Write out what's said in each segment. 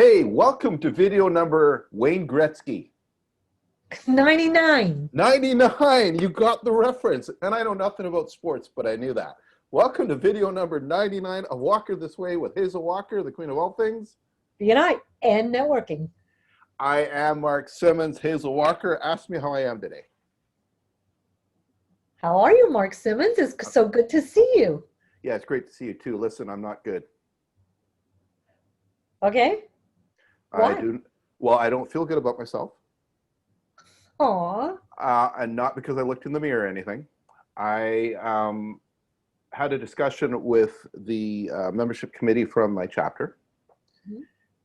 Hey, welcome to video number Wayne Gretzky. 99. 99, you got the reference. And I know nothing about sports, but I knew that. Welcome to video number 99 of Walker This Way with Hazel Walker, the queen of all things. BNI and networking. I am Mark Simmons. Hazel Walker, ask me how I am today. How are you, Mark Simmons? It's so good to see you. Yeah, it's great to see you too. Listen, I'm not good. Okay. Why? I don't feel good about myself. Aw. And not because I looked in the mirror or anything. I had a discussion with the membership committee from my chapter,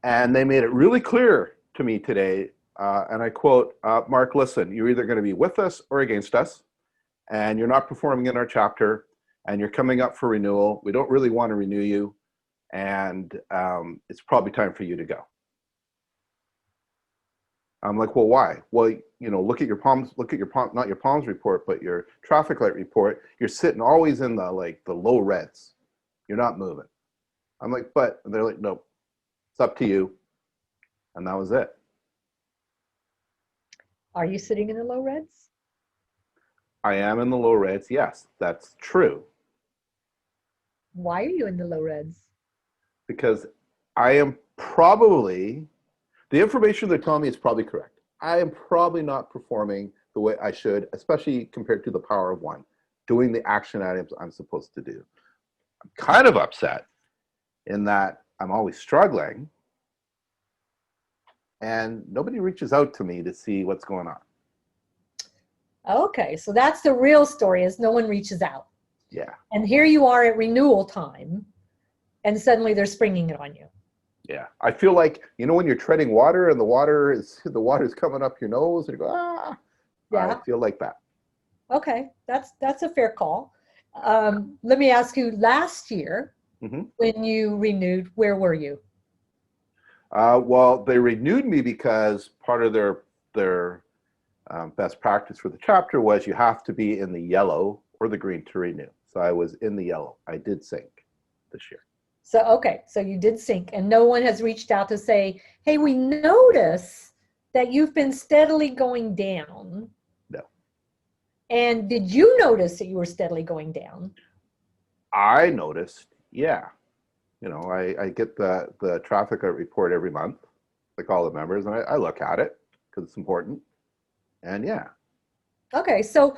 and they made it really clear to me today, and I quote, Mark, listen, you're either going to be with us or against us, and you're not performing in our chapter, and you're coming up for renewal. We don't really want to renew you, and it's probably time for you to go. I'm like, well, why? Well, you know, look at your palms, not your palms report, but your traffic light report. You're sitting always in the low reds. You're not moving. I'm like, but, and they're like, nope, it's up to you. And that was it. Are you sitting in the low reds? I am in the low reds. Yes, that's true. Why are you in the low reds? Because I am probably, the information they're telling me is probably correct. I am probably not performing the way I should, especially compared to the power of one, doing the action items I'm supposed to do. I'm kind of upset in that I'm always struggling and nobody reaches out to me to see what's going on. Okay, so that's the real story, is no one reaches out. Yeah. And here you are at renewal time, and suddenly they're springing it on you. Yeah, I feel like, you know, when you're treading water and the water's coming up your nose and you go, ah, yeah. I feel like that. Okay, that's a fair call. Let me ask you, last year, when you renewed, where were you? Well, they renewed me because part of their best practice for the chapter was you have to be in the yellow or the green to renew. So I was in the yellow. I did sink this year. So, okay, so you did sink, and no one has reached out to say, hey, we notice that you've been steadily going down. No. And did you notice that you were steadily going down? I noticed, yeah. You know, I get the traffic report every month, like all the members, and I look at it because it's important. And yeah. Okay, so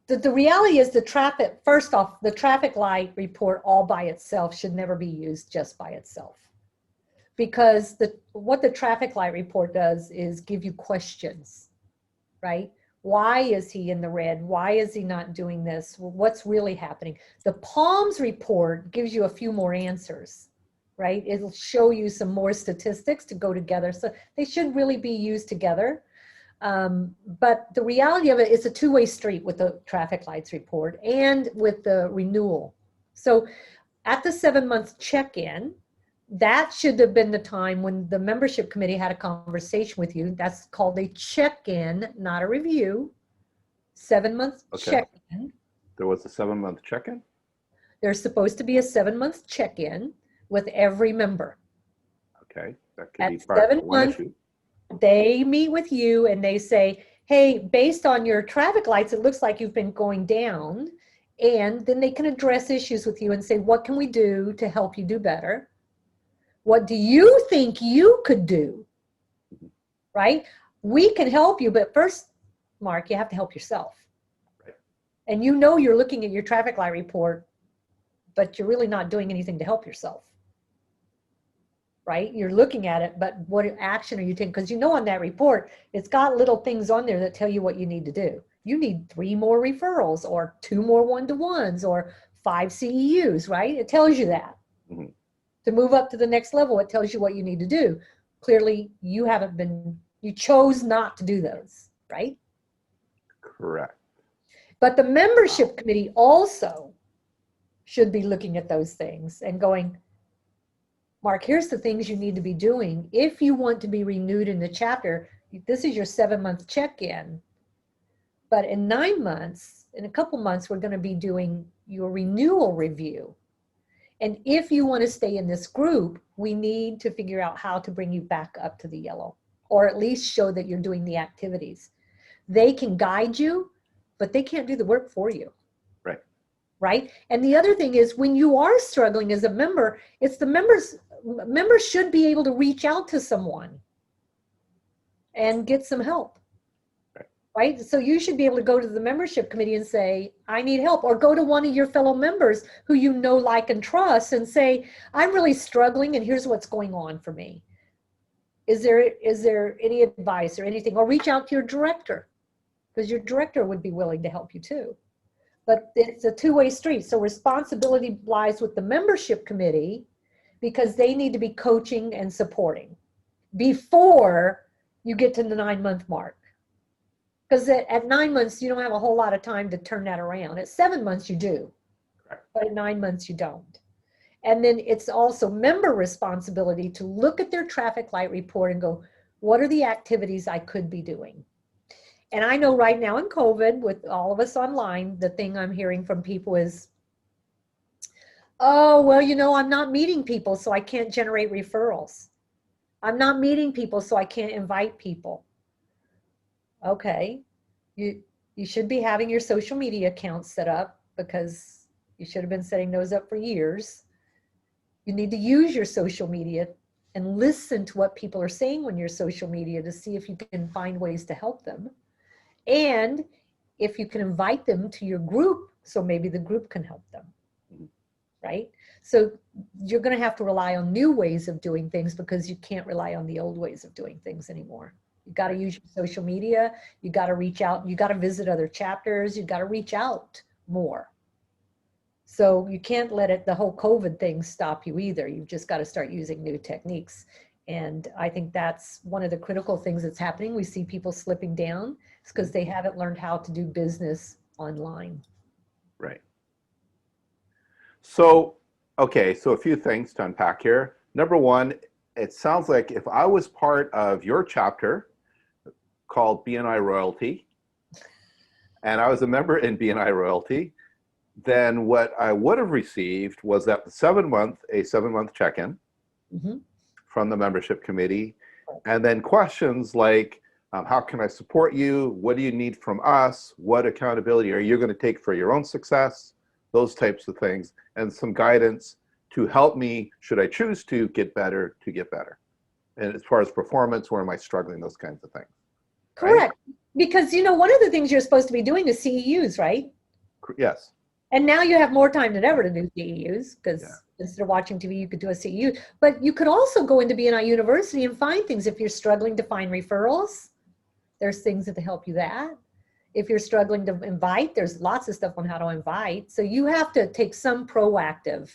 the reality is first off, the traffic light report all by itself should never be used just by itself. Because what the traffic light report does is give you questions, right? Why is he in the red? Why is he not doing this? What's really happening? The PALMS report gives you a few more answers, right? It'll show you some more statistics to go together. So they should really be used together. But the reality of it is a two-way street with the traffic lights report and with the renewal. So at the 7-month check-in, that should have been the time when the membership committee had a conversation with you. That's called a check-in, not a review. 7-month check-in. There was a 7-month check-in? There's supposed to be a 7-month check-in with every member. Okay, that could be part of one issue. They meet with you and they say, hey, based on your traffic lights, it looks like you've been going down. And then they can address issues with you and say, what can we do to help you do better? What do you think you could do? Right? We can help you, but first, Mark, you have to help yourself. Right. And you know you're looking at your traffic light report, but you're really not doing anything to help yourself. Right? You're looking at it, but what action are you taking? Because you know on that report, it's got little things on there that tell you what you need to do. You need 3 more referrals or 2 more one-to-ones or 5 CEUs, right? It tells you that. To move up to the next level, it tells you what you need to do. Clearly, you chose not to do those, right? Correct. But the membership committee also should be looking at those things and going, Mark, here's the things you need to be doing. If you want to be renewed in the chapter, this is your 7-month check-in. But in 9 months, in a couple months, we're going to be doing your renewal review. And if you want to stay in this group, we need to figure out how to bring you back up to the yellow, or at least show that you're doing the activities. They can guide you, but they can't do the work for you. Right. Right. And the other thing is, when you are struggling as a member, it's the members should be able to reach out to someone and get some help. Right? So you should be able to go to the membership committee and say, I need help, or go to one of your fellow members who you know, like, and trust and say, I'm really struggling and here's what's going on for me. Is there any advice or anything? Or reach out to your director, because your director would be willing to help you too. But it's a two-way street. So responsibility lies with the membership committee, because they need to be coaching and supporting before you get to the 9-month mark. Because at 9 months, you don't have a whole lot of time to turn that around. At 7 months, you do. Correct. But at 9 months, you don't. And then it's also member responsibility to look at their traffic light report and go, what are the activities I could be doing? And I know right now in COVID, with all of us online, the thing I'm hearing from people is, oh, well, you know, I'm not meeting people, so I can't generate referrals. I'm not meeting people, so I can't invite people. Okay, you should be having your social media accounts set up, because you should have been setting those up for years. You need to use your social media and listen to what people are saying on your social media to see if you can find ways to help them. And if you can invite them to your group, so maybe the group can help them, right? So you're going to have to rely on new ways of doing things, because you can't rely on the old ways of doing things anymore. You got to use your social media. You got to reach out. You got to visit other chapters. You got to reach out more. So you can't let the whole COVID thing stop you either. You've just got to start using new techniques. And I think that's one of the critical things that's happening. We see people slipping down. It's because they haven't learned how to do business online. Right. So, okay, so a few things to unpack here. Number one, it sounds like if I was part of your chapter called BNI Royalty, and I was a member in BNI Royalty, then what I would have received was that a 7-month check-in from the membership committee, and then questions like, how can I support you? What do you need from us? What accountability are you going to take for your own success? Those types of things, and some guidance to help me, should I choose to get better, to get better. And as far as performance, where am I struggling, those kinds of things. Correct. Right? Because, you know, one of the things you're supposed to be doing is CEUs, right? Yes. And now you have more time than ever to do CEUs, because instead of watching TV, you could do a CEU. But you could also go into BNI University and find things. If you're struggling to find referrals, there's things that help you that. If you're struggling to invite, there's lots of stuff on how to invite. So you have to take some proactive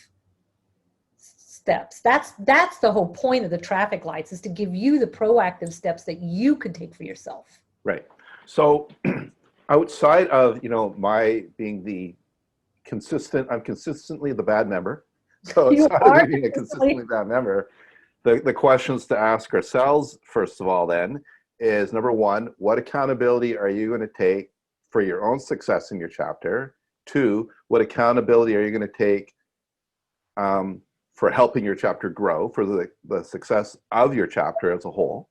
steps. That's the whole point of the traffic lights, is to give you the proactive steps that you could take for yourself. Right. So outside of, you know, my being the I'm consistently the bad member. So outside of being a consistently bad member, the questions to ask ourselves, first of all, then, is number one, what accountability are you going to take for your own success in your chapter? 2, what accountability are you going to take for helping your chapter grow, for the success of your chapter as a whole?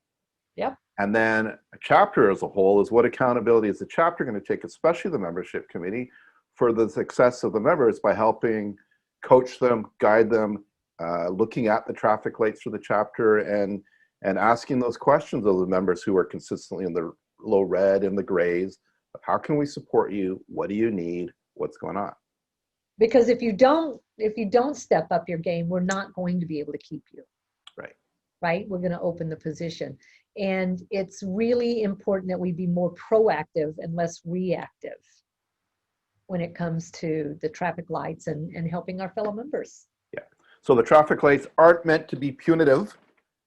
Yep. And then a chapter as a whole is, what accountability is the chapter going to take, especially the membership committee, for the success of the members by helping coach them, guide them, looking at the traffic lights for the chapter, and asking those questions of the members who are consistently in the low red and the grays. How can we support you? What do you need? What's going on? Because if you don't step up your game, we're not going to be able to keep you. Right. Right? We're going to open the position. And it's really important that we be more proactive and less reactive when it comes to the traffic lights and helping our fellow members. Yeah. So the traffic lights aren't meant to be punitive.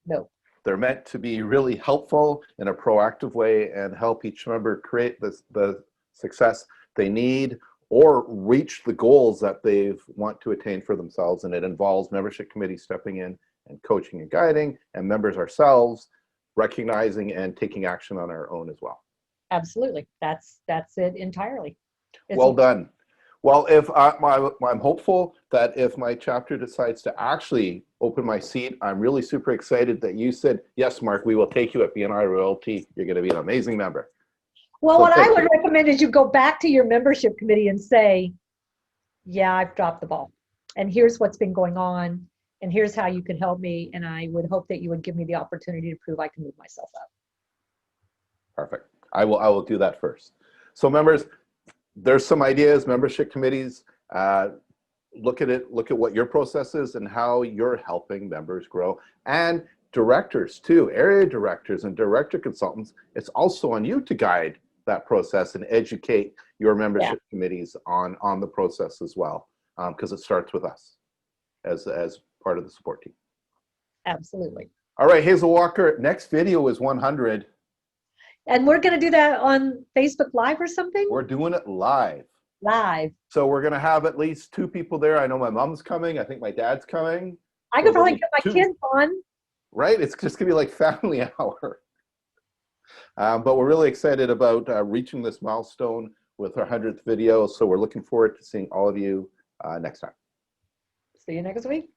No. They're meant to be really helpful in a proactive way and help each member create the success they need or reach the goals that they want to attain for themselves. And it involves membership committee stepping in and coaching and guiding, and members ourselves recognizing and taking action on our own as well. Absolutely. That's it entirely. Well done. Well, I'm hopeful that if my chapter decides to actually open my seat, I'm really super excited that you said, yes, Mark, we will take you at BNI Royalty. You're going to be an amazing member. Well, So what I thank would you. recommend is you go back to your membership committee and say, yeah, I've dropped the ball. And here's what's been going on. And here's how you can help me. And I would hope that you would give me the opportunity to prove I can move myself up. Perfect. I will do that first. So members, there's some ideas, membership committees, look at it, look at what your process is and how you're helping members grow. And directors too, area directors and director consultants, it's also on you to guide that process and educate your membership committees on the process as well, because it starts with us as part of the support team. Absolutely. All right, Hazel Walker, next video is 100. And we're going to do that on Facebook Live or something? We're doing it live. Live. So we're going to have at least 2 people there. I know my mom's coming. I think my dad's coming. I could probably get my kids on. Right? It's just going to be like family hour. But we're really excited about reaching this milestone with our 100th video. So we're looking forward to seeing all of you next time. See you next week.